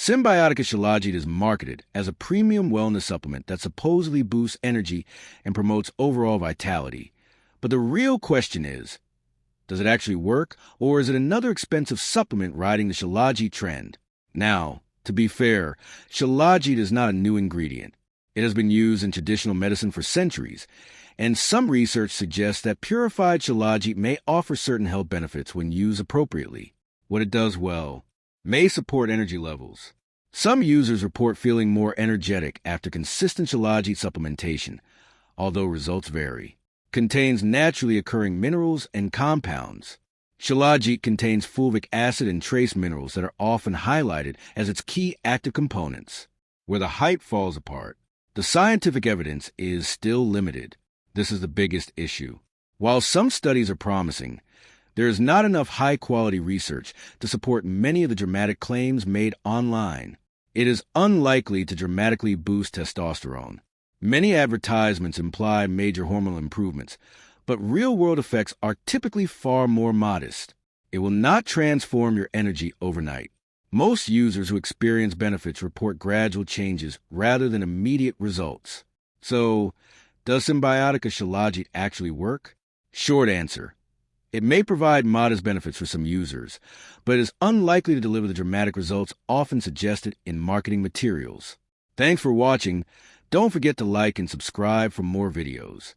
Cymbiotika Shilajit is marketed as a premium wellness supplement that supposedly boosts energy and promotes overall vitality. But the real question is, does it actually work, or is it another expensive supplement riding the Shilajit trend? Now, to be fair, Shilajit is not a new ingredient. It has been used in traditional medicine for centuries, and some research suggests that purified Shilajit may offer certain health benefits when used appropriately. What it does well may support energy levels. Some users report feeling more energetic after consistent Shilajit supplementation, although results vary. Contains naturally occurring minerals and compounds. Shilajit contains fulvic acid and trace minerals that are often highlighted as its key active components. Where the hype falls apart, the scientific evidence is still limited. This is the biggest issue. While some studies are promising, there is not enough high-quality research to support many of the dramatic claims made online. It is unlikely to dramatically boost testosterone. Many advertisements imply major hormonal improvements, but real-world effects are typically far more modest. It will not transform your energy overnight. Most users who experience benefits report gradual changes rather than immediate results. So, does Cymbiotika Shilajit actually work? Short answer: it may provide modest benefits for some users, but is unlikely to deliver the dramatic results often suggested in marketing materials. Thanks for watching. Don't forget to like and subscribe for more videos.